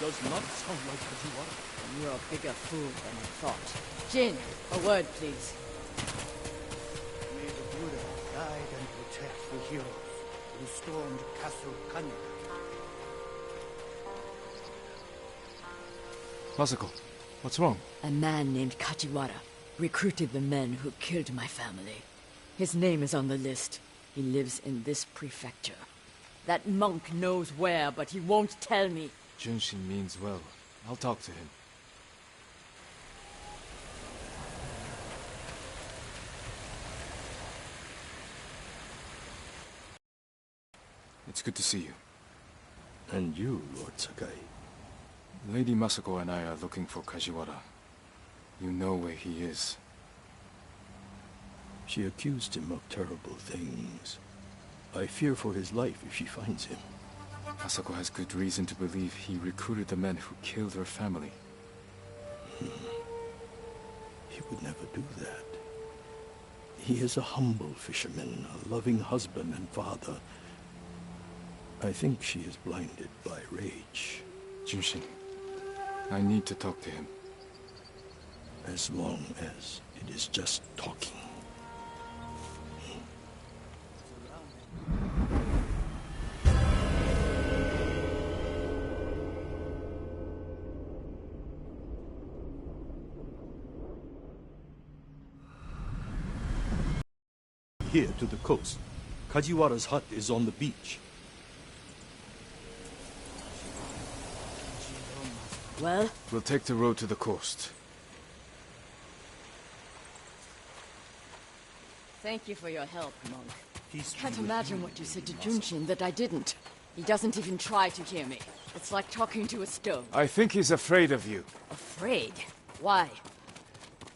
Does not sound like Kajiwara. You're a bigger fool than I thought. Jin, a word, please. May the Buddha guide and protect the heroes who stormed Castle Kanya. Masako, what's wrong? A man named Kajiwara recruited the men who killed my family. His name is on the list. He lives in this prefecture. That monk knows where, but he won't tell me. Junshin means well. I'll talk to him. It's good to see you. And you, Lord Sakai. Lady Masako and I are looking for Kajiwara. You know where he is. She accused him of terrible things. I fear for his life if she finds him. Masako has good reason to believe he recruited the men who killed her family. He would never do that. He is a humble fisherman, a loving husband and father. I think she is blinded by rage. Junshin, I need to talk to him. As long as it is just talking. Here to the coast. Kajiwara's hut is on the beach. Well? We'll take the road to the coast. Thank you for your help, monk. Can't imagine what you said to Junshin that I didn't. He doesn't even try to hear me. It's like talking to a stone. I think he's afraid of you. Afraid? Why?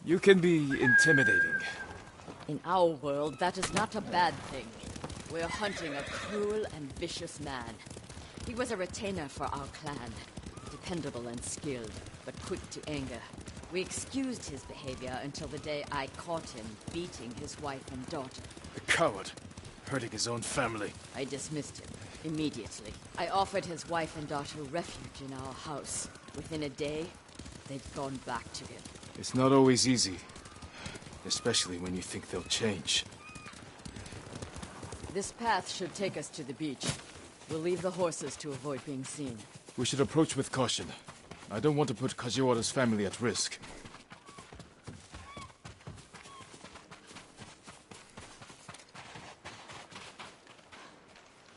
You can be intimidating. In our world, that is not a bad thing. We're hunting a cruel and vicious man. He was a retainer for our clan. Dependable and skilled, but quick to anger. We excused his behavior until the day I caught him beating his wife and daughter. A coward, hurting his own family. I dismissed him immediately. I offered his wife and daughter refuge in our house. Within a day, they'd gone back to him. It's not always easy, especially when you think they'll change. This path should take us to the beach. We'll leave the horses to avoid being seen. We should approach with caution. I don't want to put Kajiwara's family at risk.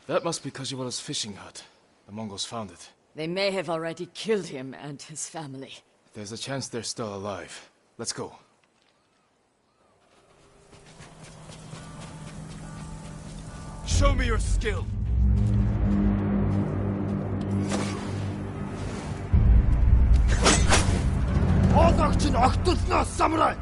That must be Kajiwara's fishing hut. The Mongols found it. They may have already killed him and his family. There's a chance they're still alive. Let's go. Show me your skill! Одогч нь огтлноос самурай.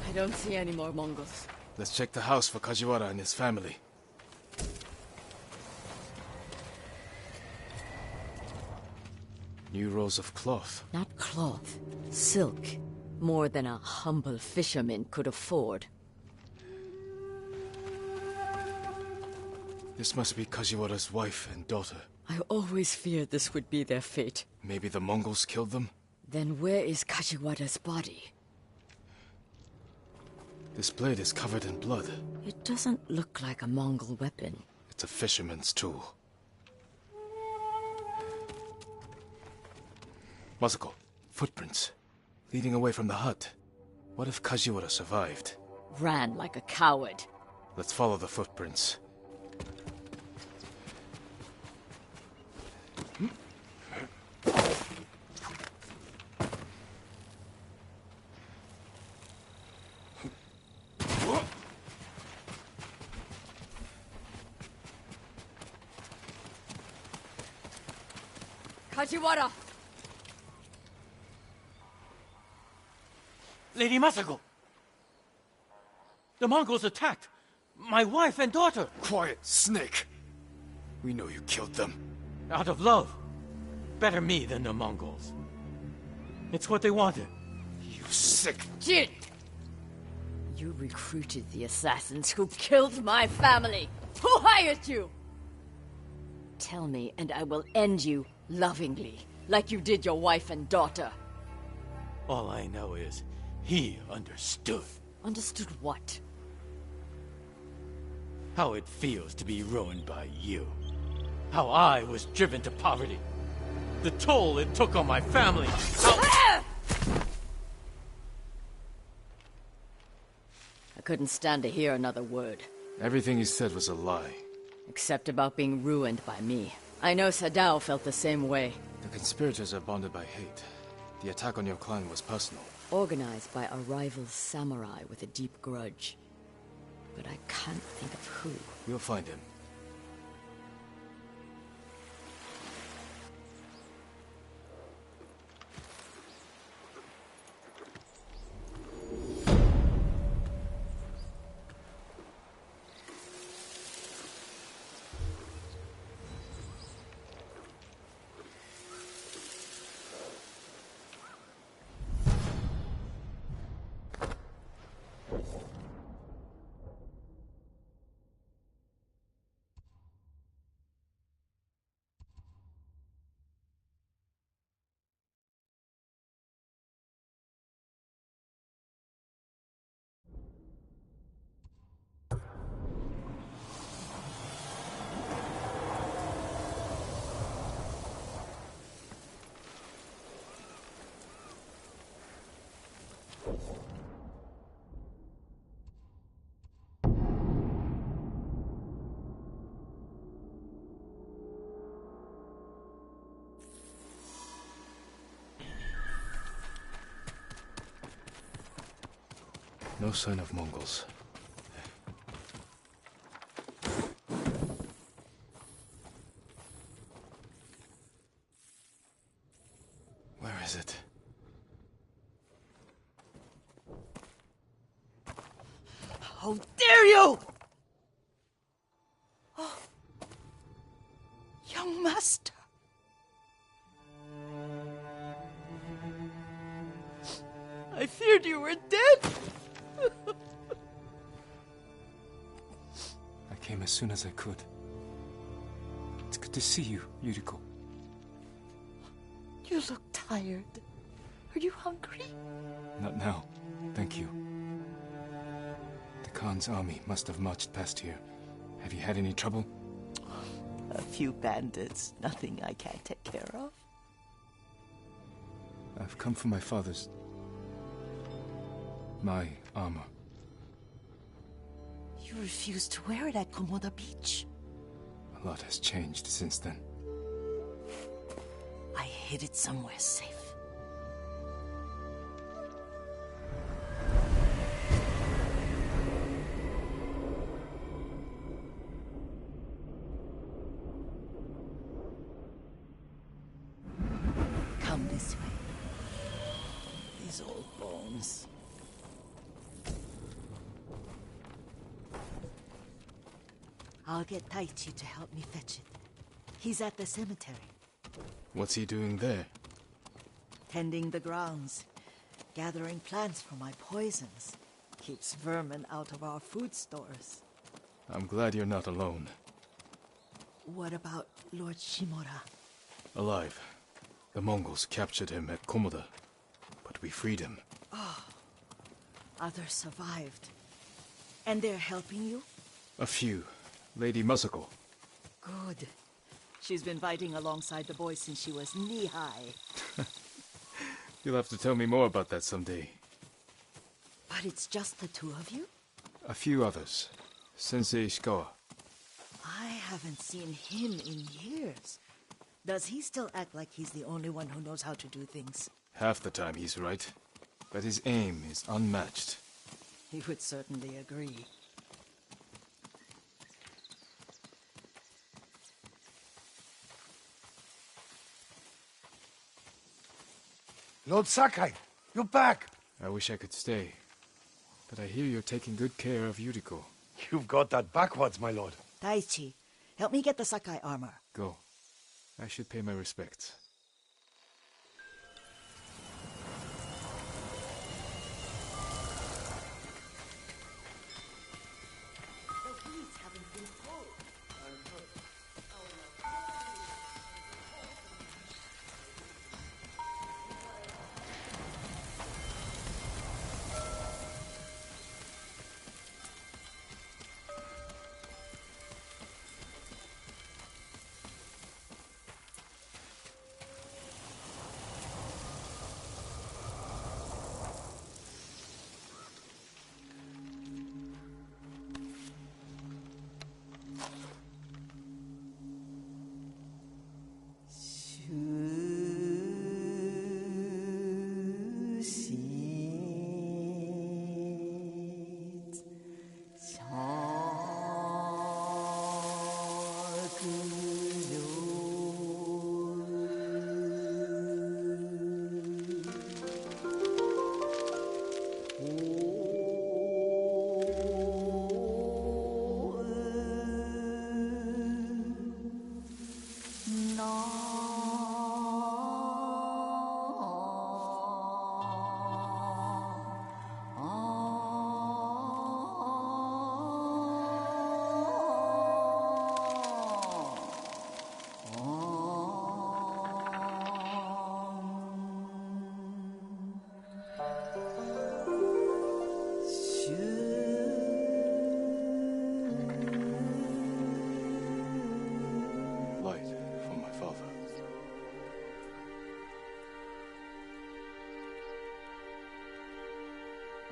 I don't see any more Mongols. Let's check the house for Kajiwara and his family. New rolls of cloth. Not cloth, silk. More than a humble fisherman could afford. This must be Kajiwara's wife and daughter. I always feared this would be their fate. Maybe the Mongols killed them? Then where is Kajiwara's body? This blade is covered in blood. It doesn't look like a Mongol weapon. It's a fisherman's tool. Masako, footprints. Leading away from the hut. What if Kajiwara survived? Ran like a coward. Let's follow the footprints. Kajiwara! Lady Masako! The Mongols attacked my wife and daughter! Quiet, snake! We know you killed them. Out of love. Better me than the Mongols. It's what they wanted. You sick... Jin! You recruited the assassins who killed my family! Who hired you? Tell me, and I will end you lovingly, like you did your wife and daughter. All I know is, he understood. Understood what? How it feels to be ruined by you. How I was driven to poverty. The toll it took on my family. I couldn't stand to hear another word. Everything you said was a lie. Except about being ruined by me. I know Sadao felt the same way. The conspirators are bonded by hate. The attack on your clan was personal. Organized by a rival samurai with a deep grudge. But I can't think of who. We'll find him. No sign of Mongols. Where is it? How dare you! Oh, young master. I feared you were dead. I came as soon as I could. It's good to see you, Yuriko. You look tired. Are you hungry? Not now. Thank you. The Khan's army must have marched past here. Have you had any trouble? A few bandits. Nothing I can't take care of. I've come for my father's... my armor. You refused to wear it at Komoda Beach. A lot has changed since then. I hid it somewhere safe. Come this way. These old bones. I'll get Taichi to help me fetch it. He's at the cemetery. What's he doing there? Tending the grounds. Gathering plants for my poisons. Keeps vermin out of our food stores. I'm glad you're not alone. What about Lord Shimura? Alive. The Mongols captured him at Komoda, but we freed him. Others survived. And they're helping you? A few. Lady Masako. Good. She's been fighting alongside the boys since she was knee-high. You'll have to tell me more about that someday. But it's just the two of you? A few others. Sensei Ishikawa. I haven't seen him in years. Does he still act like he's the only one who knows how to do things? Half the time he's right. But his aim is unmatched. He would certainly agree. Lord Sakai, you're back. I wish I could stay. But I hear you're taking good care of Yuriko. You've got that backwards, my lord. Taichi, help me get the Sakai armor. Go. I should pay my respects.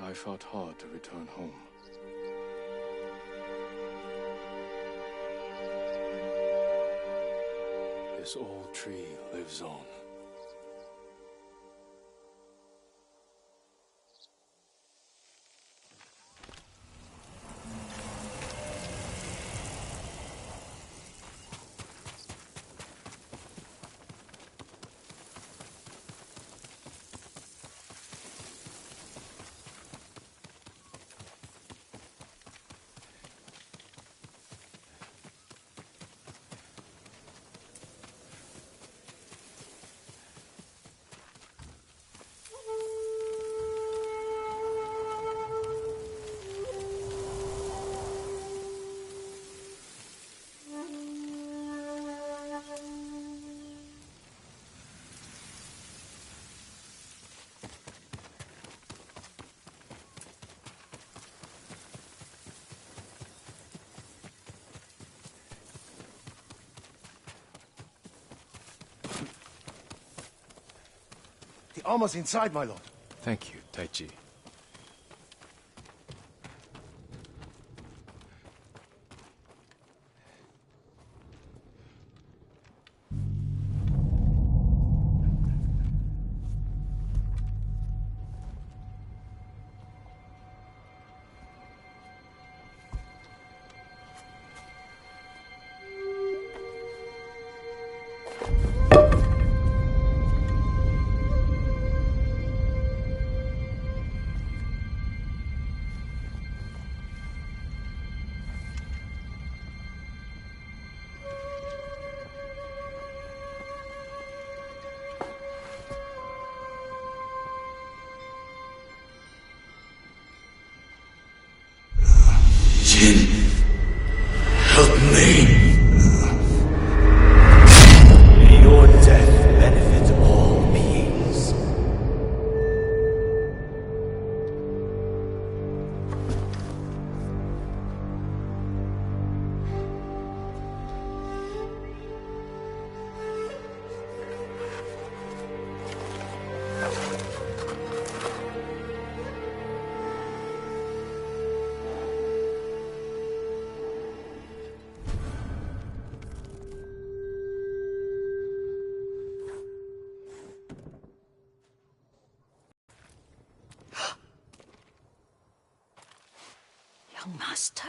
I fought hard to return home. This old tree lives on. The armor's inside, my lord. Thank you, Taichi. Help me! May your death benefit all beings. Young master?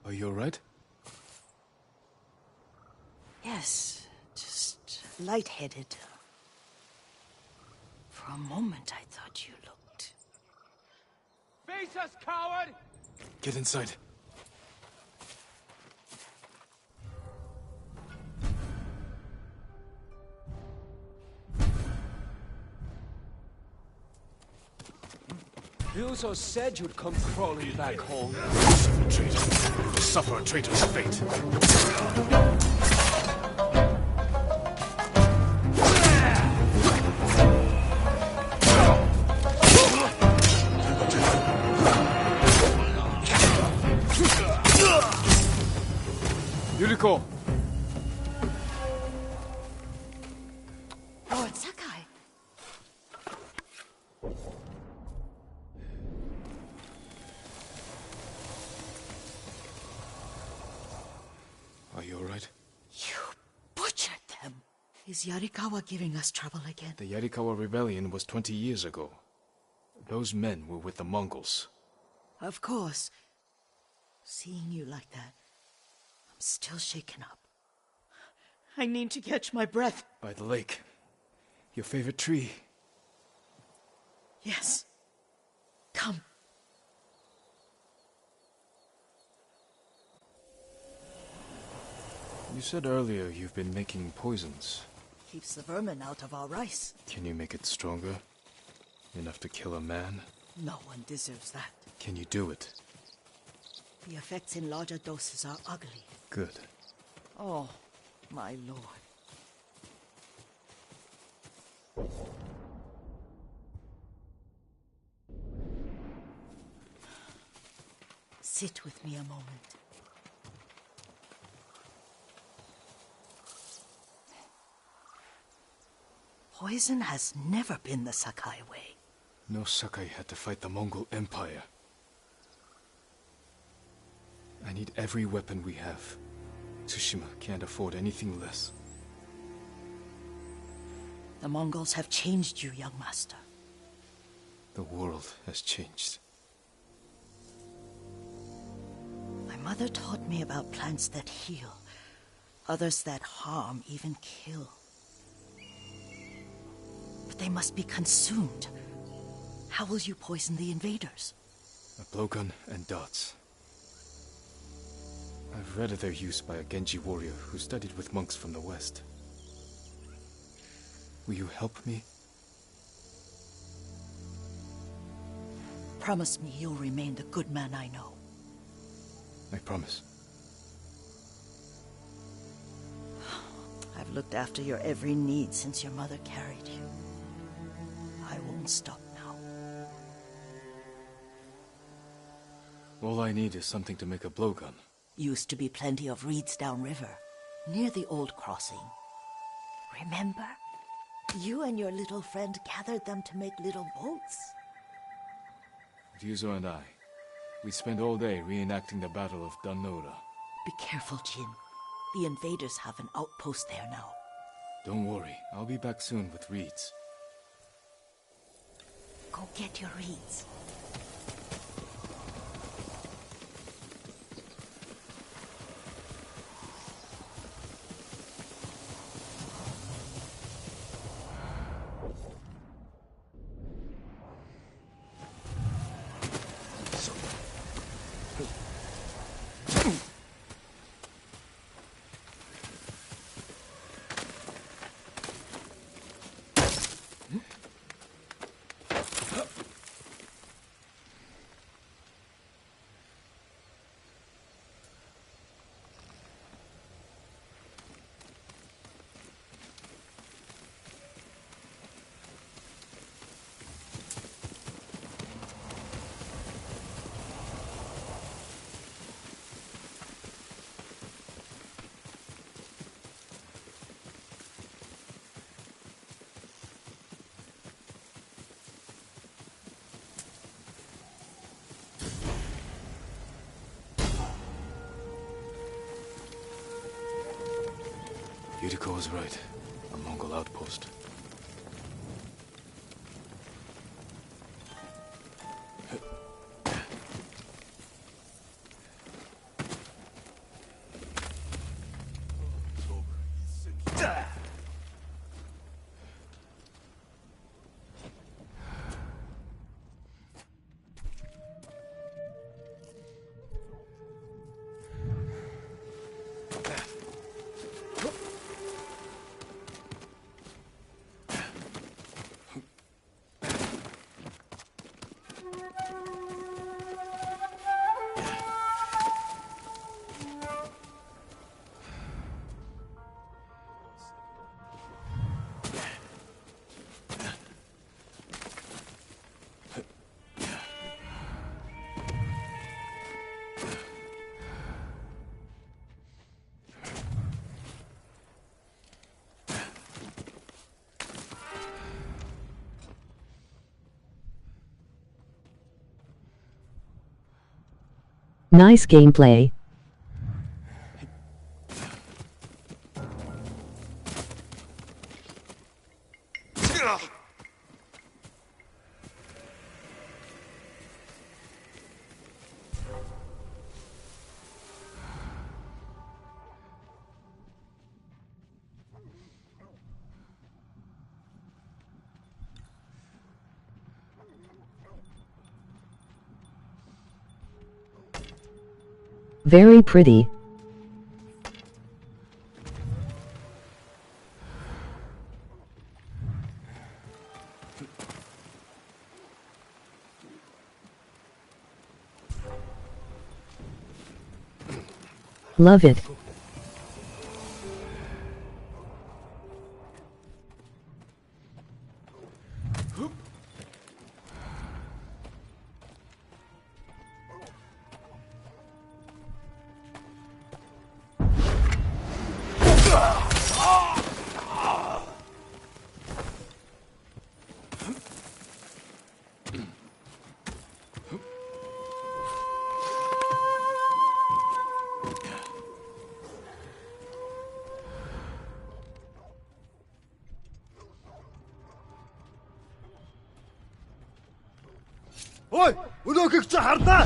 Are you alright? Yes, just lightheaded. For a moment, I thought you looked... Face us, coward! Get inside. You so said you'd come crawling back home. Suffer, traitor. Suffer a traitor's fate. Yuriko! Lord Sakai! Are you alright? You butchered them! Is Yarikawa giving us trouble again? The Yarikawa rebellion was 20 years ago. Those men were with the Mongols. Of course. Seeing you like that, I'm still shaken up. I need to catch my breath. By the lake. Your favorite tree. Yes. Come. You said earlier you've been making poisons. Keeps the vermin out of our rice. Can you make it stronger? Enough to kill a man? No one deserves that. Can you do it? The effects in larger doses are ugly. Good. Oh, my lord. Sit with me a moment. Poison has never been the Sakai way. No Sakai had to fight the Mongol Empire. I need every weapon we have. Tsushima can't afford anything less. The Mongols have changed you, young master. The world has changed. My mother taught me about plants that heal, others that harm, even kill. But they must be consumed. How will you poison the invaders? A blowgun and darts. I've read of their use by a Genji warrior who studied with monks from the west. Will you help me? Promise me you'll remain the good man I know. I promise. I've looked after your every need since your mother carried you. I won't stop now. All I need is something to make a blowgun. Used to be plenty of reeds downriver, near the old crossing. Remember? You and your little friend gathered them to make little boats. Ryuzo and I, we spent all day reenacting the Battle of Danora. Be careful, Jin. The invaders have an outpost there now. Don't worry, I'll be back soon with reeds. Go get your reeds. Yuriko was right. A Mongol outpost. Nice gameplay. Very pretty. Love it. Ой, өнөөхийг чи хардаа.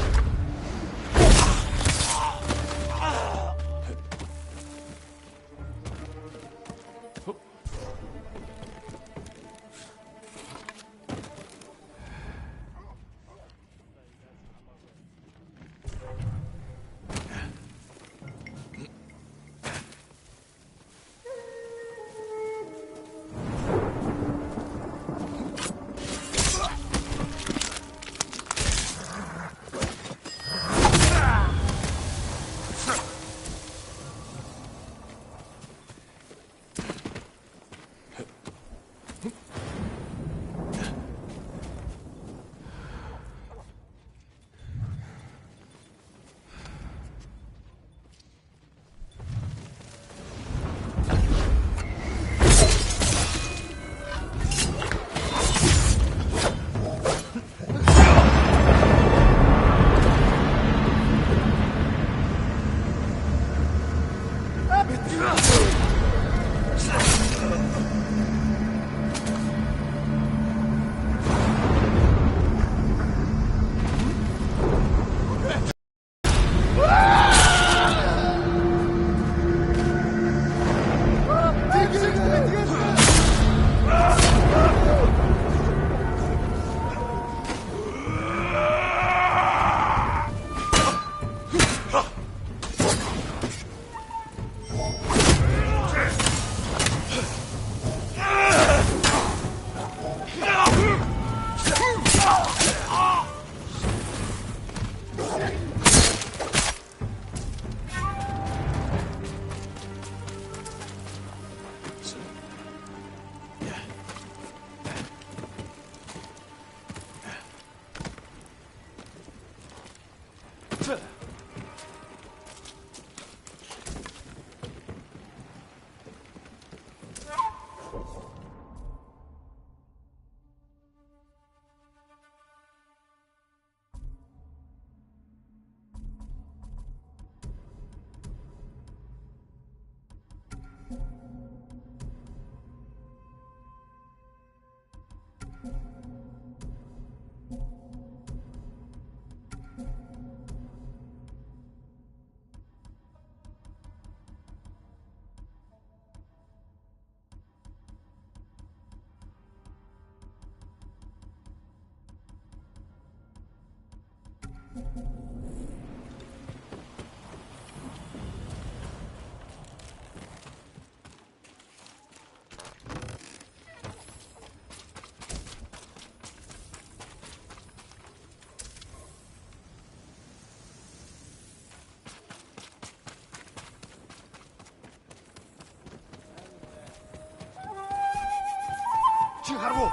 Чи харгу.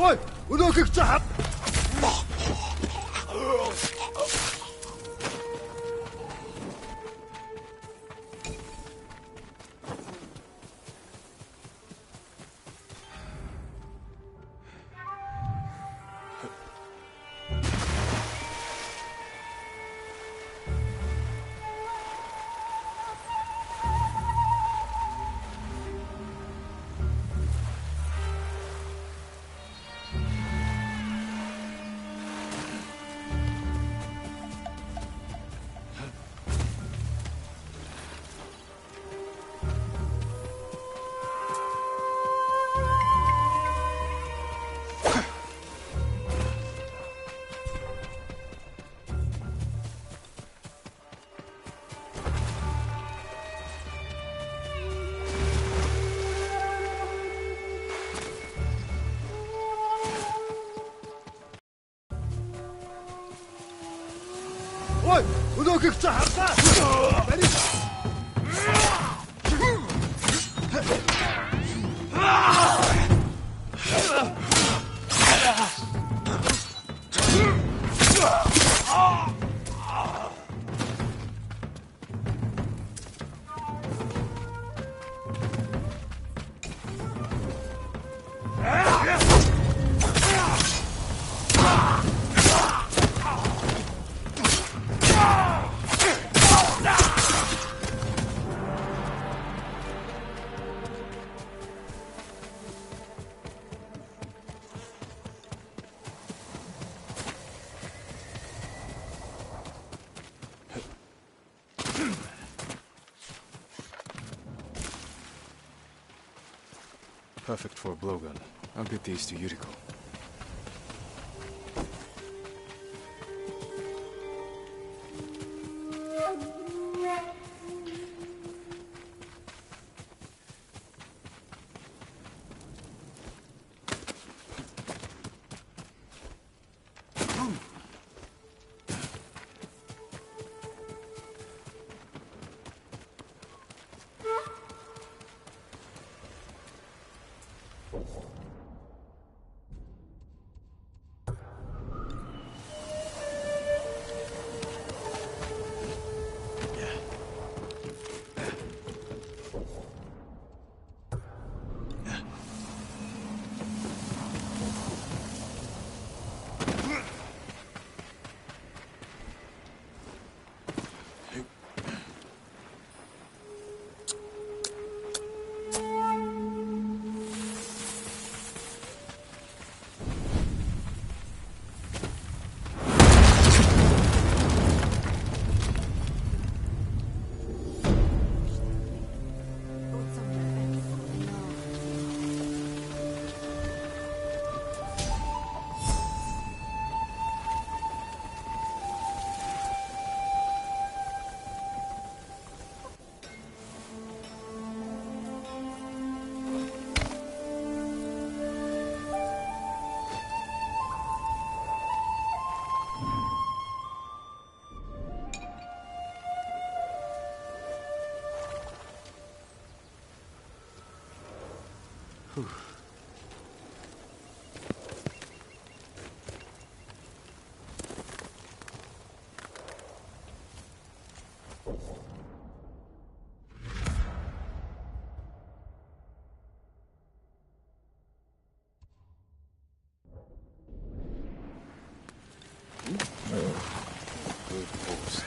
Ой, өнөөхийг цаав. Ой, өнөөхийг цаав. Бери. Perfect for a blowgun. I'll get these to Yuriko. Good horse.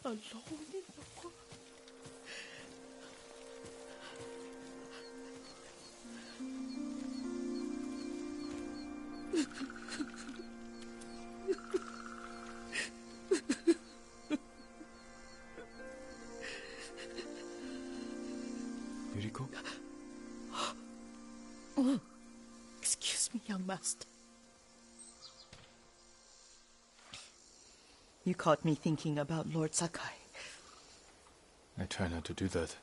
Alone in the world. Yuriko? Oh, excuse me, young master. You caught me thinking about Lord Sakai. I try not to do that.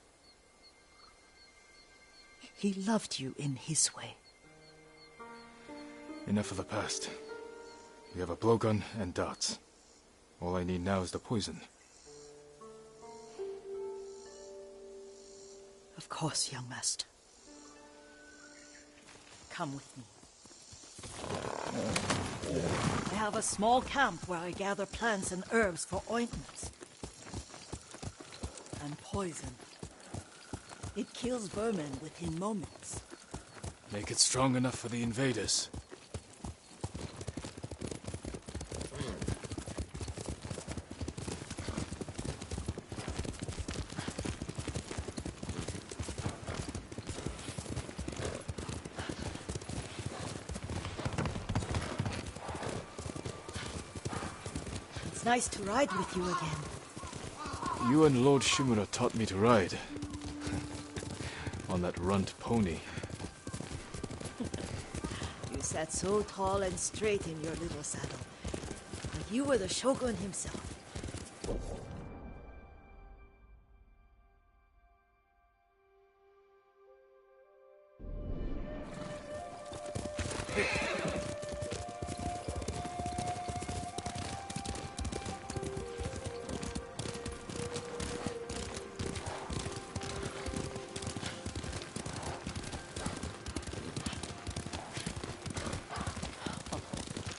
He loved you in his way. Enough of the past. You have a blowgun and darts. All I need now is the poison. Of course, young master. Come with me. I have a small camp where I gather plants and herbs for ointments. And poison. It kills vermin within moments. Make it strong enough for the invaders. It's nice to ride with you again. You and Lord Shimura taught me to ride. On that runt pony. You sat so tall and straight in your little saddle. Like you were the shogun himself.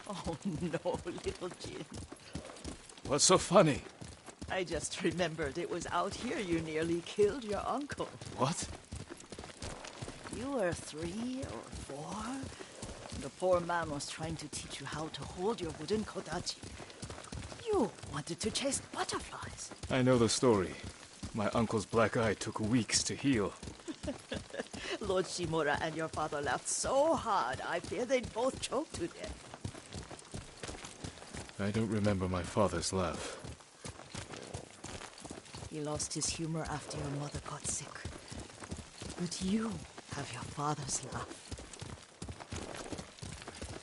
Oh no, little Jin. What's so funny? I just remembered it was out here you nearly killed your uncle. What? You were 3 or 4. The poor man was trying to teach you how to hold your wooden kodachi. You wanted to chase butterflies. I know the story. My uncle's black eye took weeks to heal. Lord Shimura and your father laughed so hard, I fear they'd both choke to death. I don't remember my father's laugh. He lost his humor after your mother got sick. But you have your father's laugh.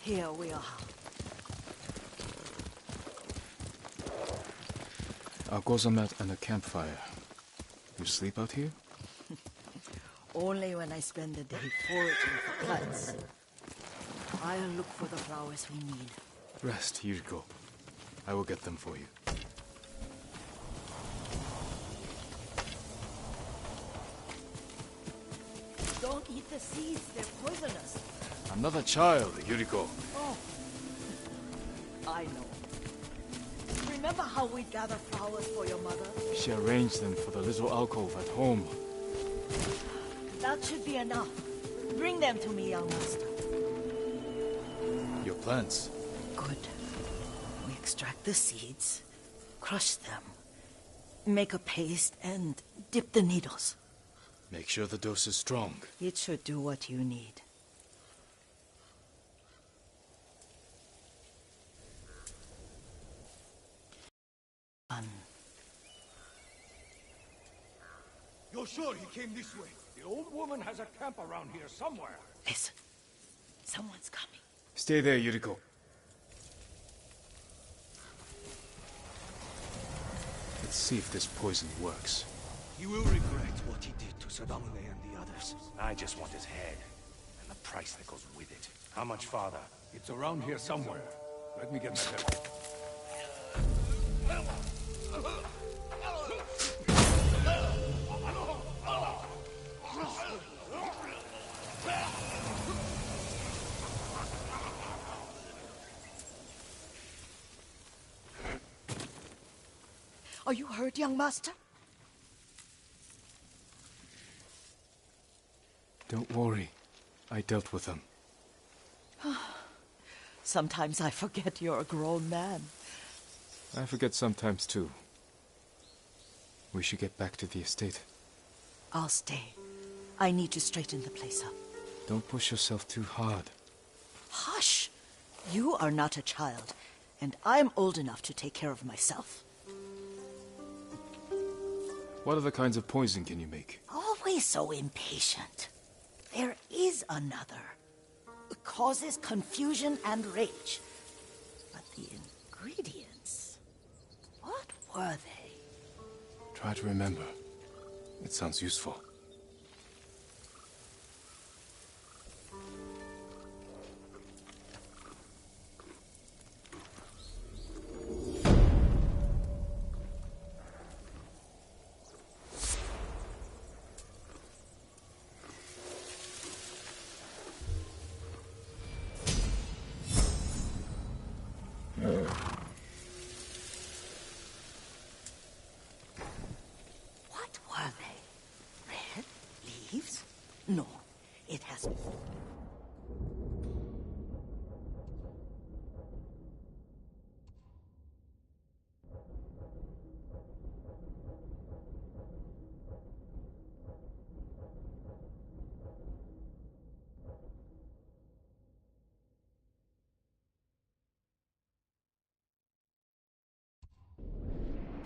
Here we are. A gozamat and a campfire. You sleep out here? Only when I spend the day foraging for plants. I'll look for the flowers we need. Rest, Yuriko. I will get them for you. Don't eat the seeds, they're poisonous. I'm not a child, Yuriko. Oh, I know. Remember how we gather flowers for your mother? She arranged them for the little alcove at home. That should be enough. Bring them to me, young master. Your plants. Good. We extract the seeds, crush them, make a paste, and dip the needles. Make sure the dose is strong. It should do what you need. You're sure he came this way? The old woman has a camp around here somewhere. Listen. Someone's coming. Stay there, Yuriko. Let's see if this poison works. He will regret what he did to Sadamune and the others. I just want his head. And the price that goes with it. How much farther? It's around here somewhere. Let me get my head. Are you hurt, young master? Don't worry. I dealt with them. Sometimes I forget you're a grown man. I forget sometimes too. We should get back to the estate. I'll stay. I need to straighten the place up. Don't push yourself too hard. Hush! You are not a child, and I'm old enough to take care of myself. What other kinds of poison can you make? Always so impatient. There is another. It causes confusion and rage. But the ingredients... what were they? Try to remember. It sounds useful. What were they? Red leaves? No, it has...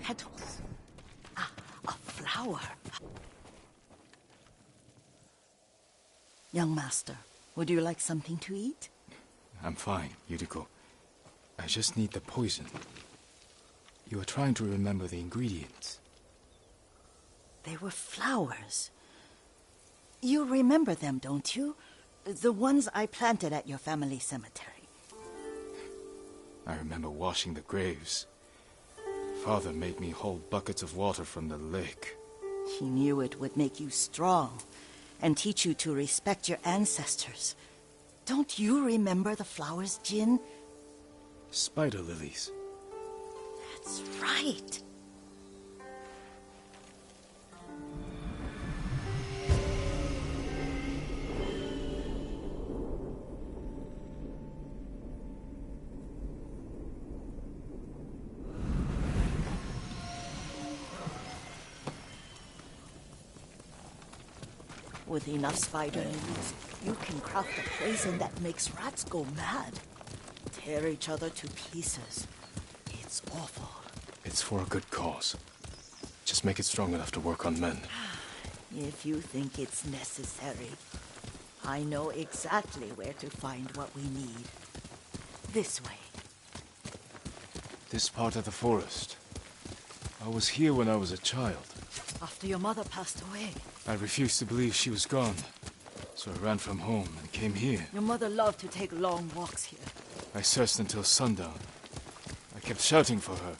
petals. Ah, a flower. Young master, would you like something to eat? I'm fine, Yuriko. I just need the poison. You are trying to remember the ingredients. They were flowers. You remember them, don't you? The ones I planted at your family cemetery. I remember washing the graves. Father made me hold buckets of water from the lake. He knew it would make you strong and teach you to respect your ancestors. Don't you remember the flowers, Jin? Spider lilies. That's right. With enough spider needles, you can craft a poison that makes rats go mad. Tear each other to pieces. It's awful. It's for a good cause. Just make it strong enough to work on men. If you think it's necessary, I know exactly where to find what we need. This way. This part of the forest. I was here when I was a child. After your mother passed away. I refused to believe she was gone. So I ran from home and came here. Your mother loved to take long walks here. I searched until sundown. I kept shouting for her.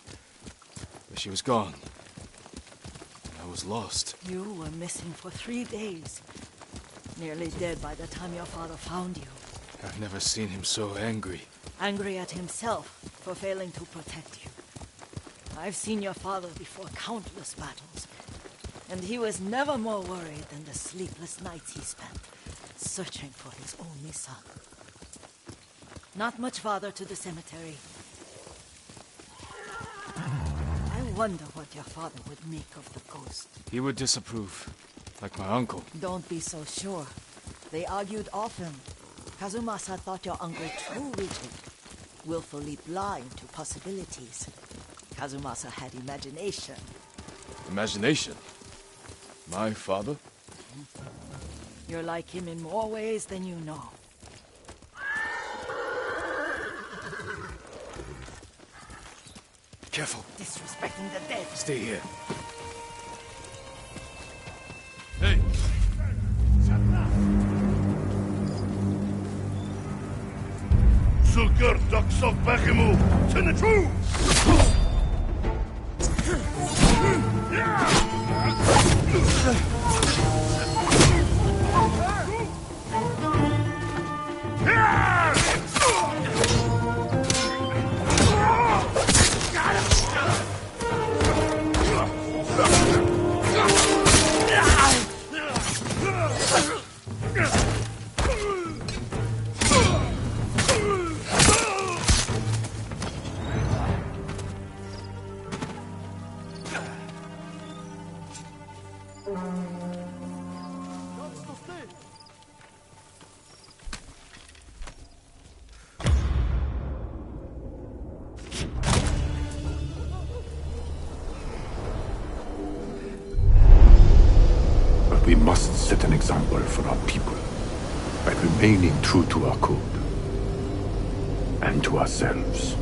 But she was gone. And I was lost. You were missing for 3 days. Nearly dead by the time your father found you. I've never seen him so angry. Angry at himself for failing to protect you. I've seen your father before countless battles. And he was never more worried than the sleepless nights he spent searching for his only son. Not much farther to the cemetery. I wonder what your father would make of the ghost. He would disapprove, like my uncle. Don't be so sure. They argued often. Kazumasa thought your uncle too rigid, willfully blind to possibilities. Kazumasa had imagination. Imagination? My father? You're like him in more ways than you know. Careful. Disrespecting the dead. Stay here. Hey! Sulker daksok bakimu! Tenetru! We must set an example for our people by remaining true to our code and to ourselves.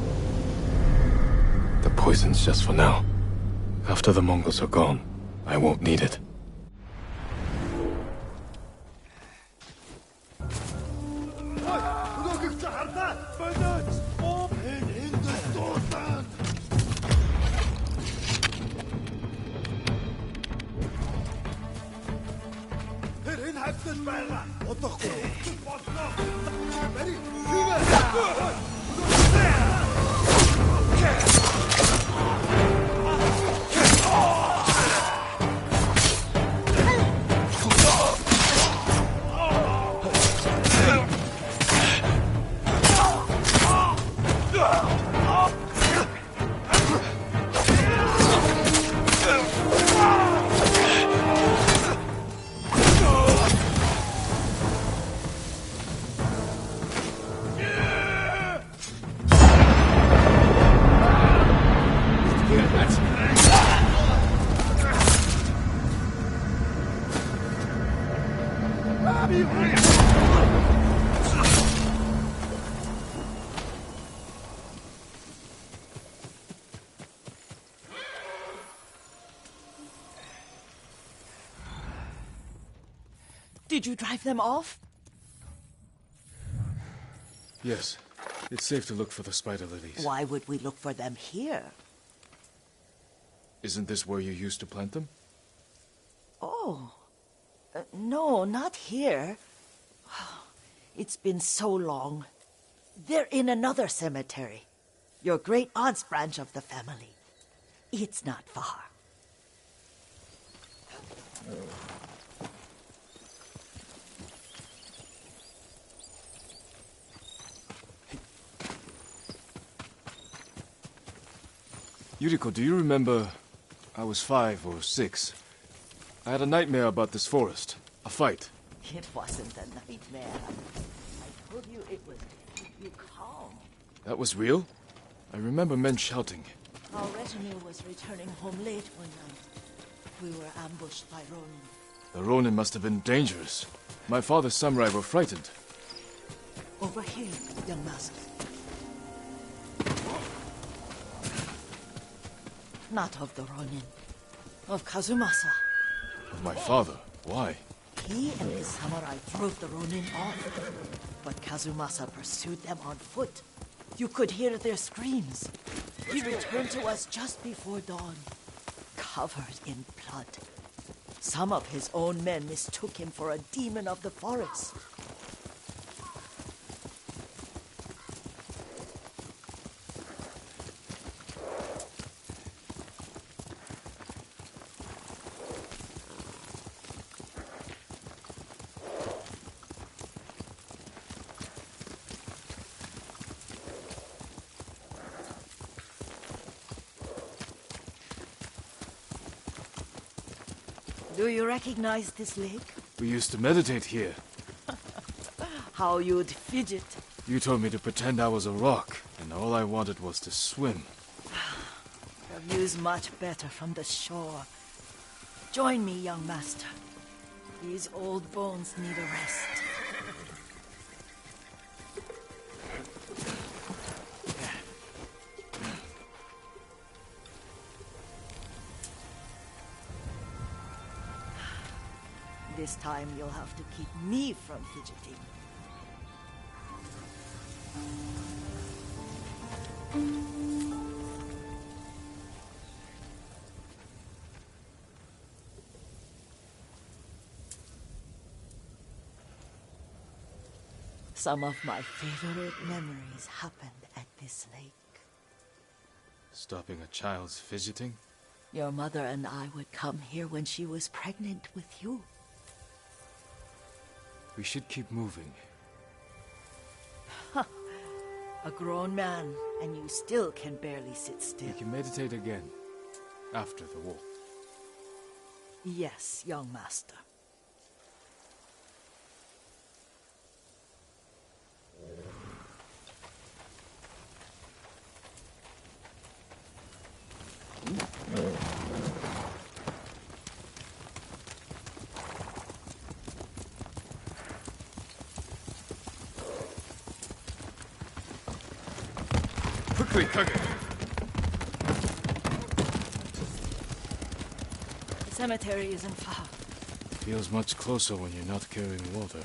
The poison's just for now. After the Mongols are gone, I won't need it. Did you drive them off? Yes. It's safe to look for the spider lilies. Why would we look for them here? Isn't this where you used to plant them? Oh. No, not here. It's been so long. They're in another cemetery. Your great-aunt's branch of the family. It's not far. Yuriko, do you remember... I was 5 or 6. I had a nightmare about this forest. A fight. It wasn't a nightmare. I told you it was to keep you calm. That was real? I remember men shouting. Our retinue was returning home late one night. We were ambushed by Ronin. The Ronin must have been dangerous. My father's samurai were frightened. Over here, young master. Not of the Ronin. Of Kazumasa. Of my father? Why? He and his samurai drove the Ronin off. But Kazumasa pursued them on foot. You could hear their screams. He returned to us just before dawn, covered in blood. Some of his own men mistook him for a demon of the forest. Do you recognize this lake? We used to meditate here. How you'd fidget. You told me to pretend I was a rock, and all I wanted was to swim. The view's much better from the shore. Join me, young master. These old bones need a rest. This time you'll have to keep me from fidgeting. Some of my favorite memories happened at this lake. Stopping a child's fidgeting? Your mother and I would come here when she was pregnant with you. We should keep moving. A grown man, and you still can barely sit still. We can meditate again, after the war. Yes, young master. Quickly, Kage! The cemetery isn't far. Feels much closer when you're not carrying water.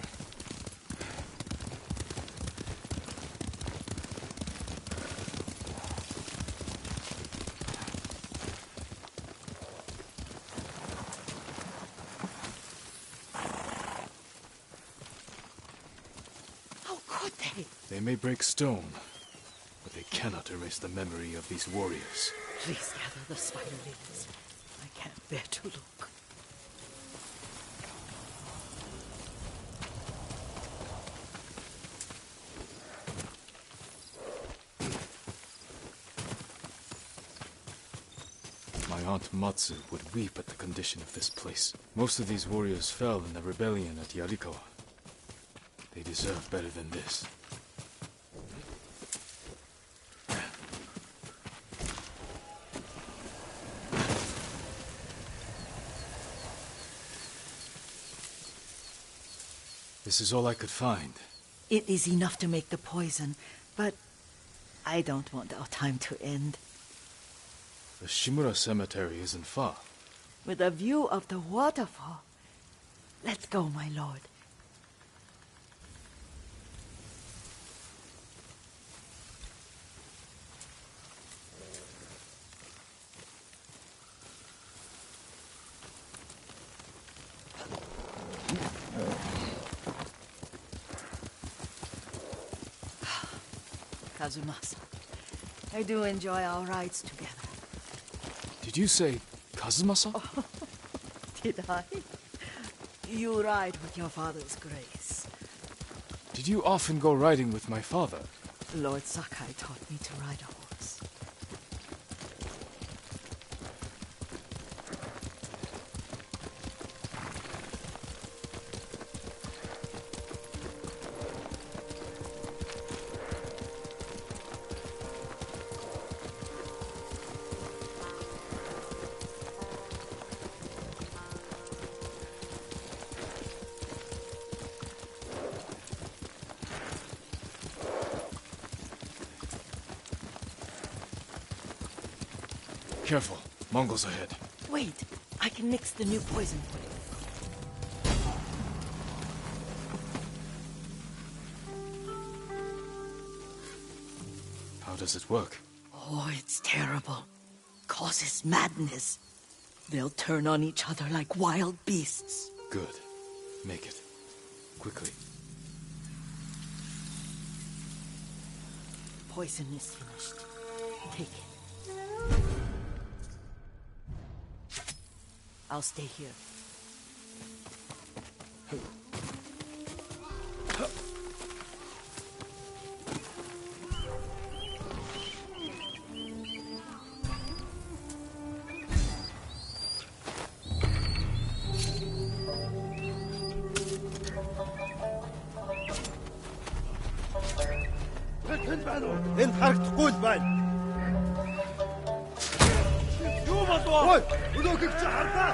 How could they? They may break stone, but they cannot erase the memory of these warriors. Please gather the spider lilies. I can't bear to look. My aunt Matsu would weep at the condition of this place. Most of these warriors fell in the rebellion at Yarikawa. They deserve better than this. This is all I could find. It is enough to make the poison, but I don't want our time to end. The Shimura Cemetery isn't far. With a view of the waterfall. Let's go, my lord. Kazumasa, I do enjoy our rides together. Did you say Kazumasa? Oh, did I? You ride with your father's grace. Did you often go riding with my father? Lord Sakai taught me to ride a horse. Careful. Mongols ahead. Wait, I can mix the new poison for you. How does it work? Oh, it's terrible. Causes madness. They'll turn on each other like wild beasts. Good. Make it. Quickly. Poison is finished. Take it. I'll stay here. Энэ харагдахгүй л байна. Юу болов? Ой, өнөөхийг чи харлаа.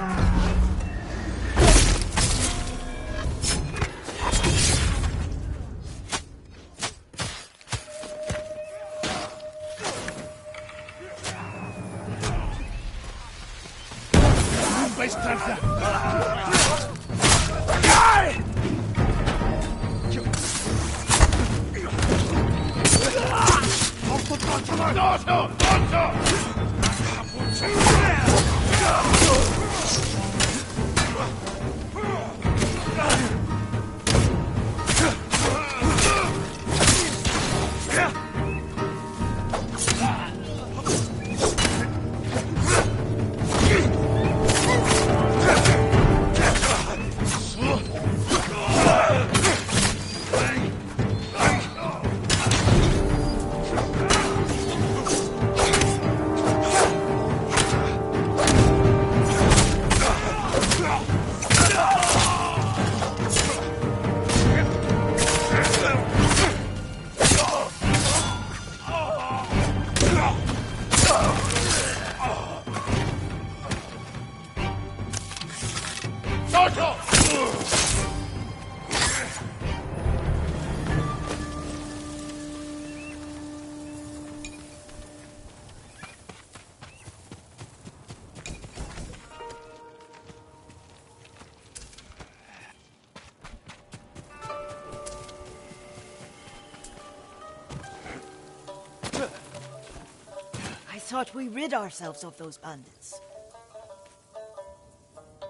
I thought we rid ourselves of those bandits.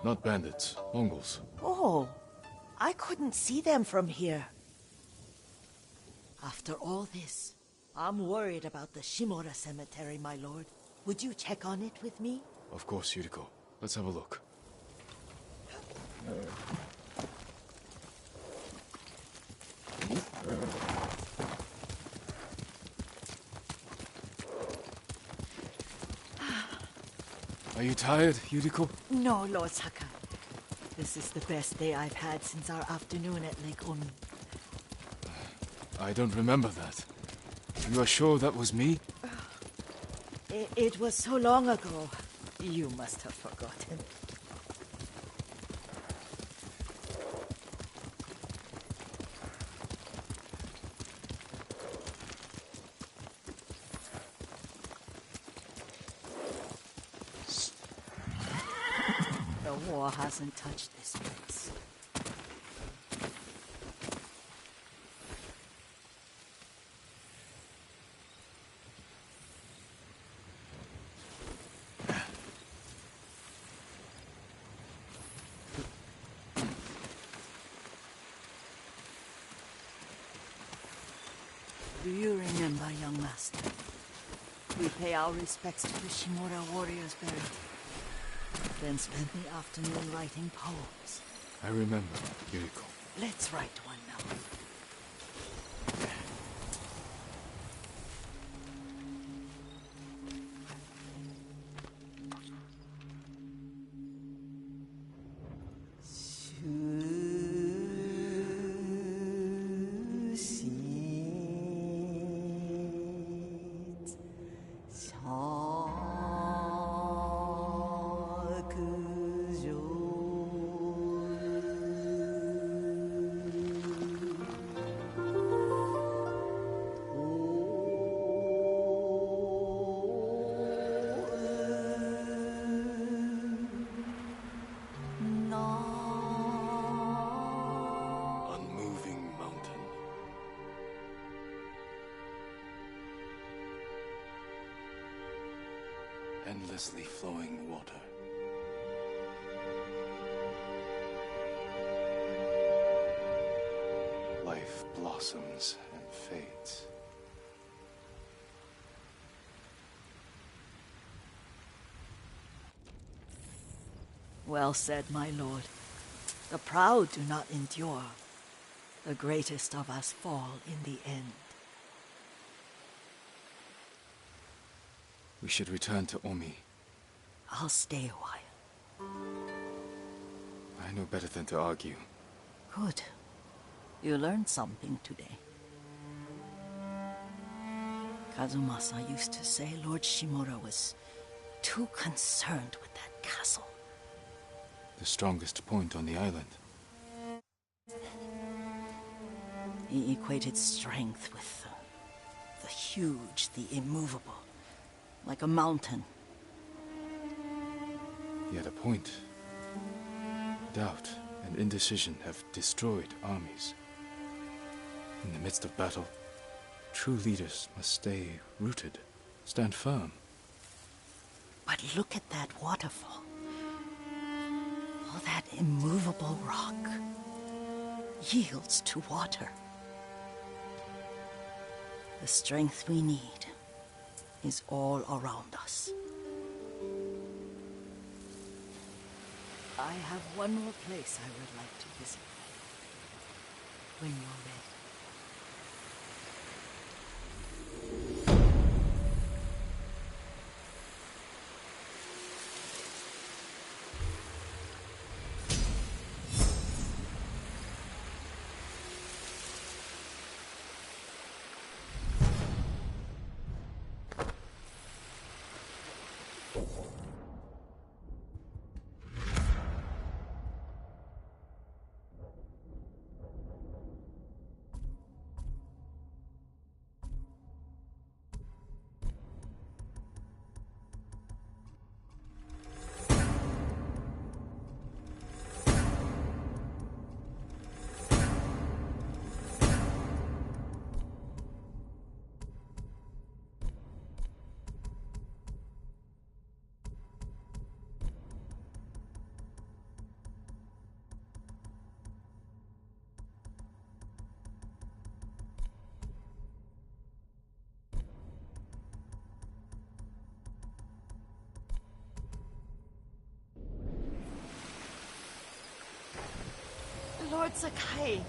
Not bandits. Mongols. Oh, I couldn't see them from here. After all this, I'm worried about the Shimura cemetery, my lord. Would you check on it with me? Of course, Yuriko. Let's have a look. Are you tired, Yuriko? No, Lord Saka. This is the best day I've had since our afternoon at Lake Umi. I don't remember that. You are sure that was me? It was so long ago. You must have forgotten. The war hasn't touched this place. Do you remember, young master? We pay our respects to the Shimura warriors buried. Then spend the afternoon writing poems. I remember, Yuriko. Let's write one now. endlessly flowing water. Life blossoms and fades. Well said, my lord. The proud do not endure. The greatest of us fall in the end. We should return to Omi. I'll stay a while. I know better than to argue. Good. You learned something today. Kazumasa used to say Lord Shimura was too concerned with that castle. The strongest point on the island. He equated strength with the huge, the immovable, like a mountain. He had a point. Doubt and indecision have destroyed armies. In the midst of battle, true leaders must stay rooted, stand firm. But look at that waterfall. All that immovable rock yields to water. The strength we need is all around us. I have one more place I would like to visit when you're ready. Lord Sakai.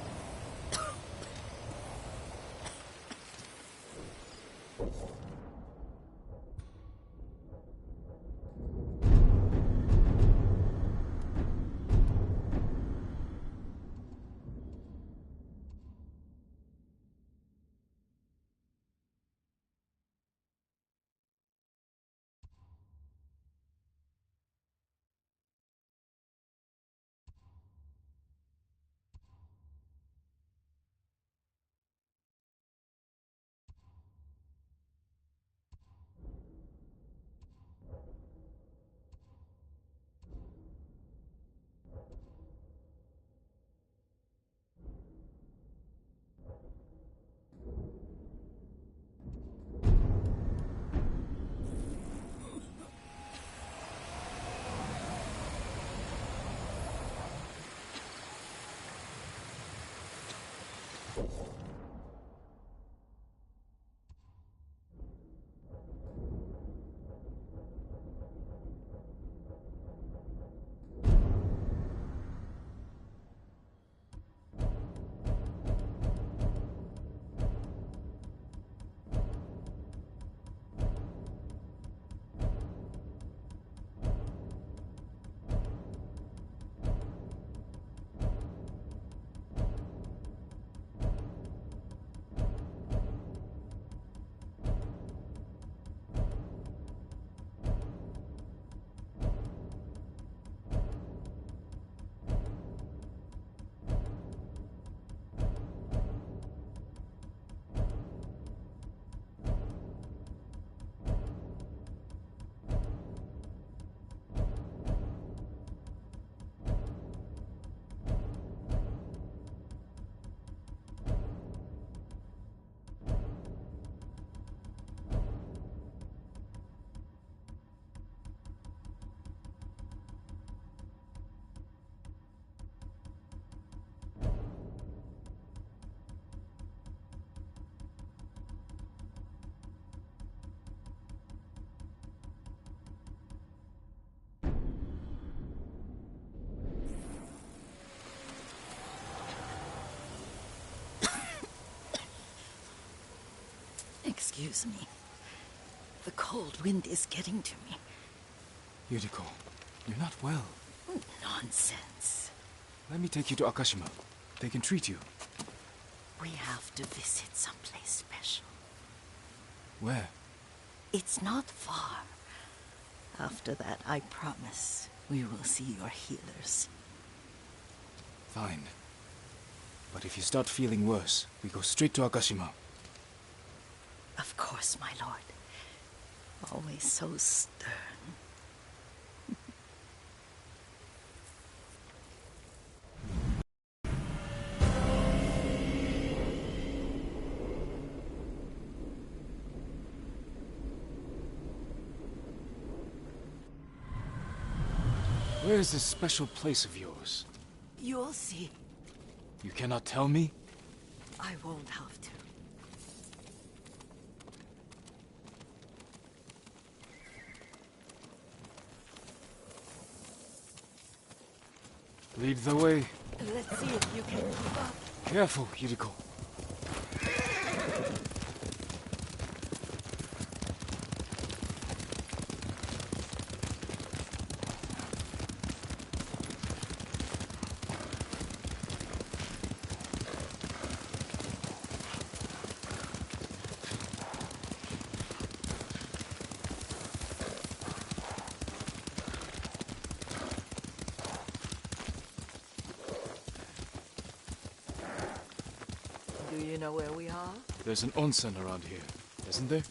Excuse me. The cold wind is getting to me. Yuriko, you're not well. Nonsense. Let me take you to Akashima. They can treat you. We have to visit someplace special. Where? It's not far. After that, I promise, we will see your healers. Fine. But if you start feeling worse, we go straight to Akashima. Of course, my lord. Always so stern. Where is this special place of yours? You'll see. You cannot tell me? I won't have to. Lead the way. Let's see if you can keep up. Careful, Yuriko. Do you know where we are? There's an onsen around here, isn't there?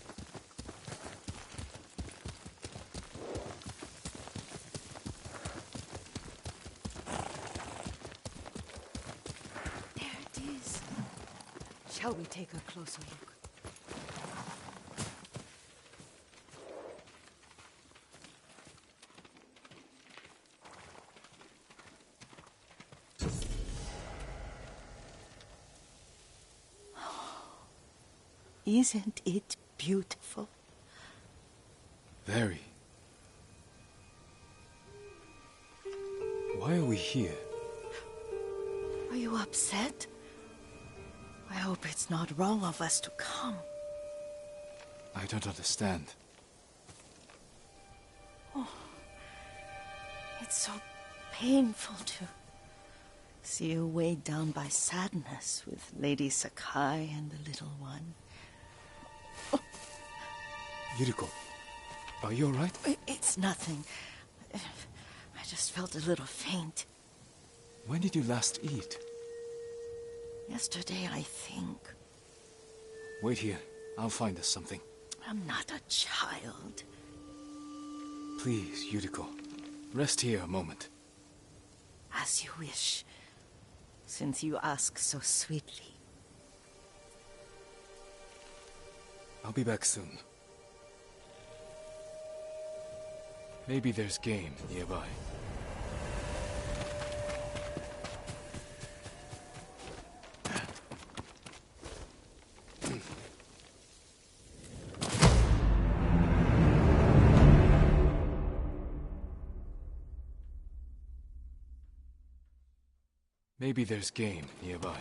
There it is. Shall we take a closer look? Isn't it beautiful? Very. Why are we here? Are you upset? I hope it's not wrong of us to come. I don't understand. Oh, it's so painful to see you weighed down by sadness with Lady Sakai and the little one. Yuriko, are you alright? It's nothing. I just felt a little faint. When did you last eat? Yesterday, I think. Wait here. I'll find us something. I'm not a child. Please, Yuriko. Rest here a moment. As you wish, since you ask so sweetly. I'll be back soon. Maybe there's game nearby. Maybe there's game nearby.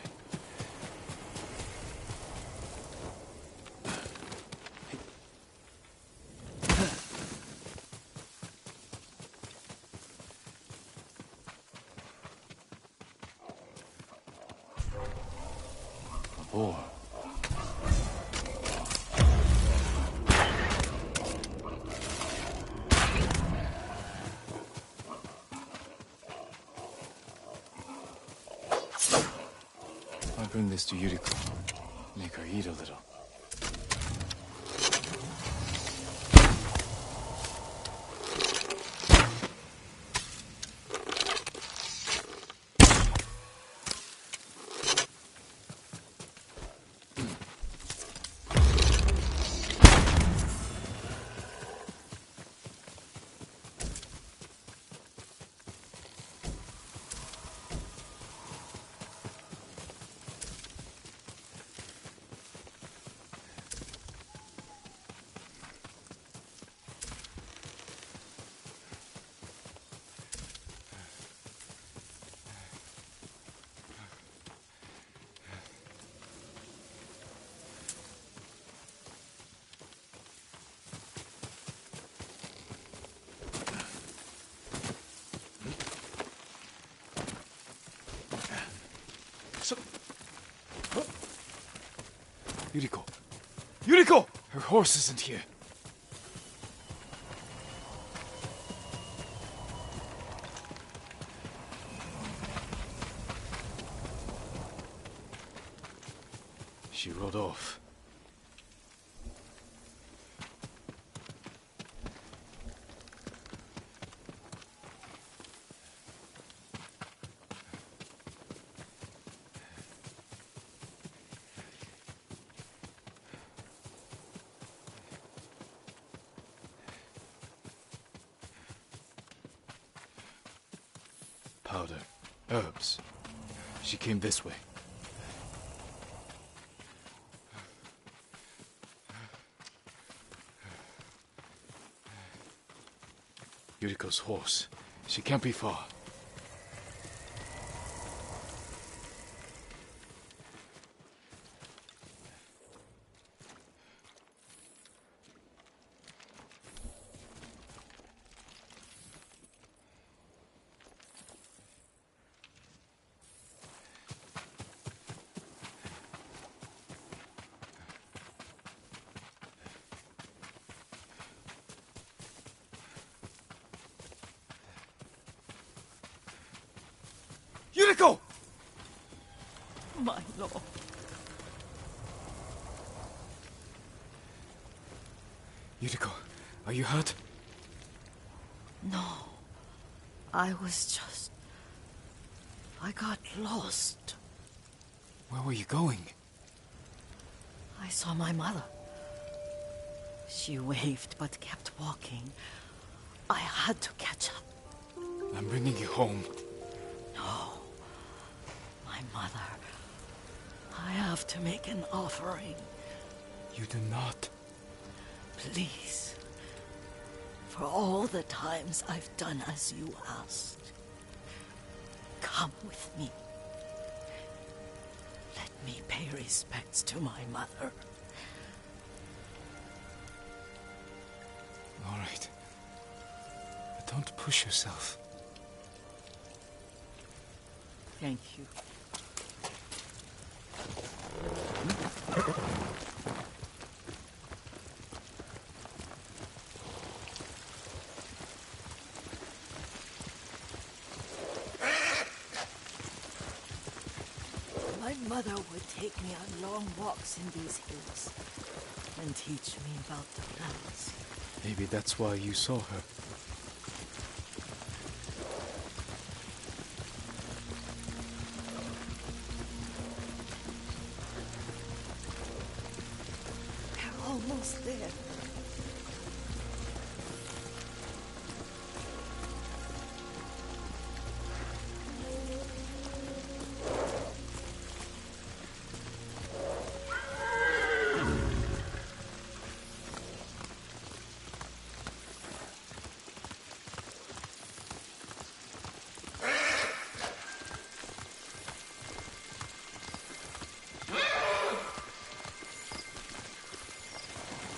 A boar. I'll bring this to Yuriko. Make her eat a little. Yuriko! Yuriko! Her horse isn't here. She rode off. Powder. Herbs. She came this way. Yuriko's horse. She can't be far. Yuriko! My lord. Yuriko, are you hurt? No. I got lost. Where were you going? I saw my mother. She waved but kept walking. I had to catch up. I'm bringing you home. No. My mother. I have to make an offering. You do not. Please. For all the times I've done as you asked. Come with me. Let me pay respects to my mother. All right. But don't push yourself. Thank you. My mother would take me on long walks in these hills and teach me about the plants. Maybe that's why you saw her. We're almost there.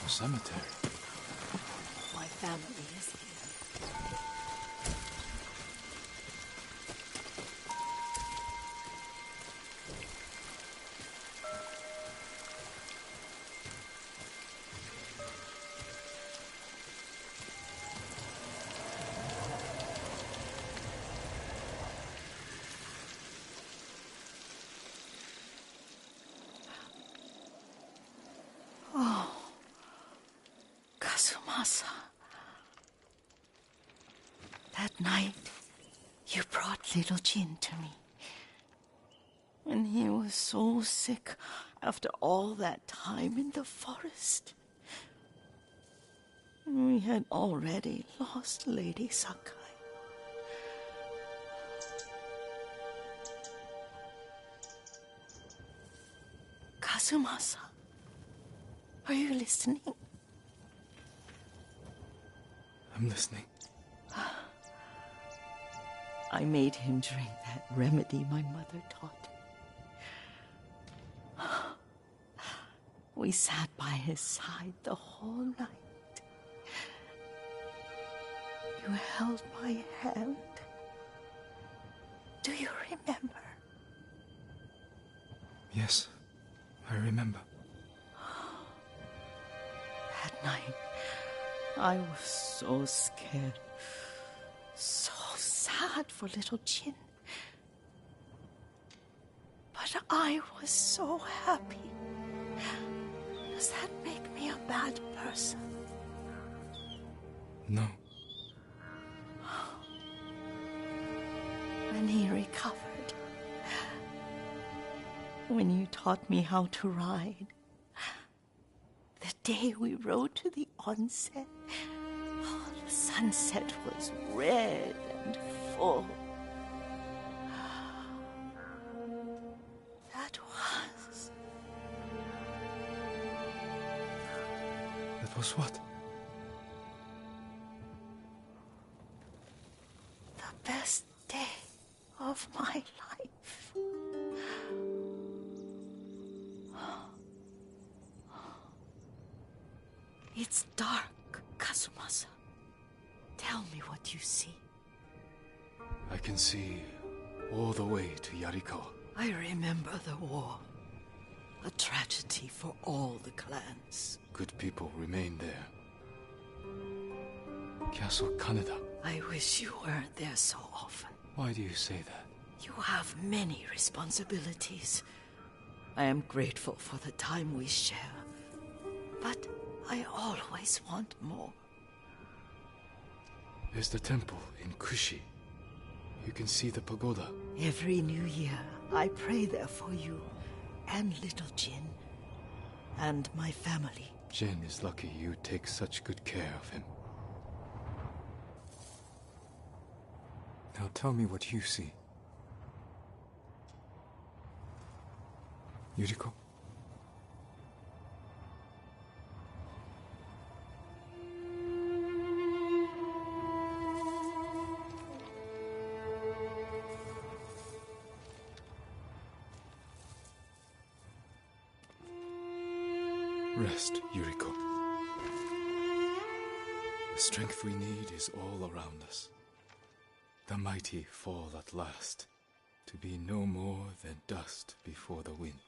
Cemetery. My family is here. Oh. Kazumasa. That night, you brought little Jin to me. And he was so sick after all that time in the forest. We had already lost Lady Sakai. Kazumasa, are you listening? I'm listening. I made him drink that remedy my mother taught him. We sat by his side the whole night. You held my hand. Do you remember? Yes, I remember. night, I was so scared. So sad for little Jin. But I was so happy. Does that make me a bad person? No. When he recovered, when you taught me how to ride, the day we rode to the onset, the sunset was red and full. That was what? The best day of my life. It's dark, Kazumasa. Tell me what you see. I can see all the way to Yarikawa. I remember the war. A tragedy for all the clans. Good people remain there. Castle Kaneda. I wish you weren't there so often. Why do you say that? You have many responsibilities. I am grateful for the time we share. But I always want more. There's the temple in Kushi. You can see the pagoda. Every new year, I pray there for you and little Jin and my family. Jin is lucky you take such good care of him. Now tell me what you see. Yuriko? Rest, Yuriko. The strength we need is all around us. The mighty fall at last, to be no more than dust before the wind.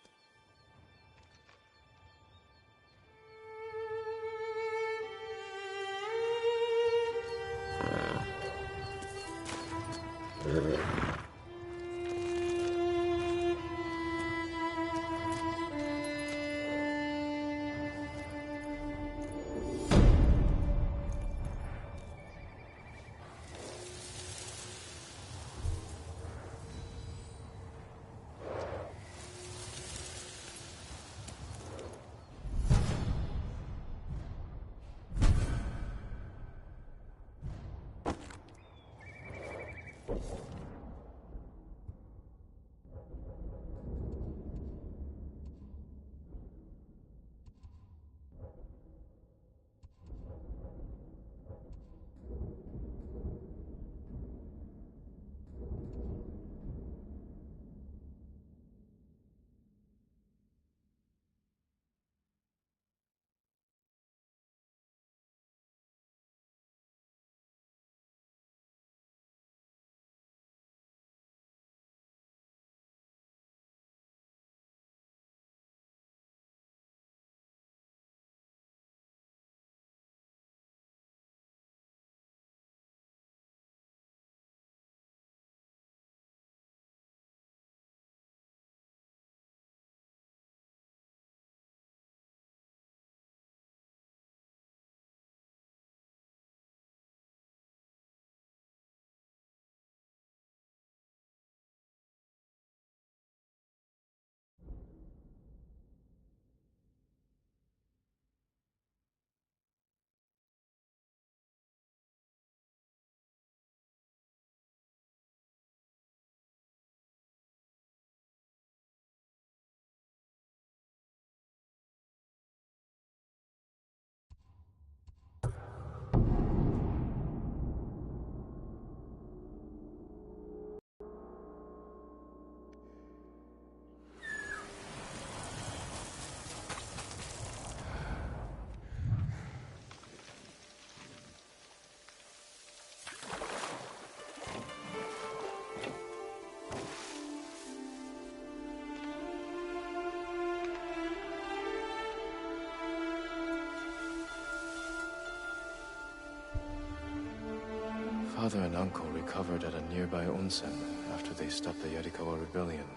father and uncle recovered at a nearby onsen after they stopped the Yarikawa rebellion.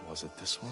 Was it this one?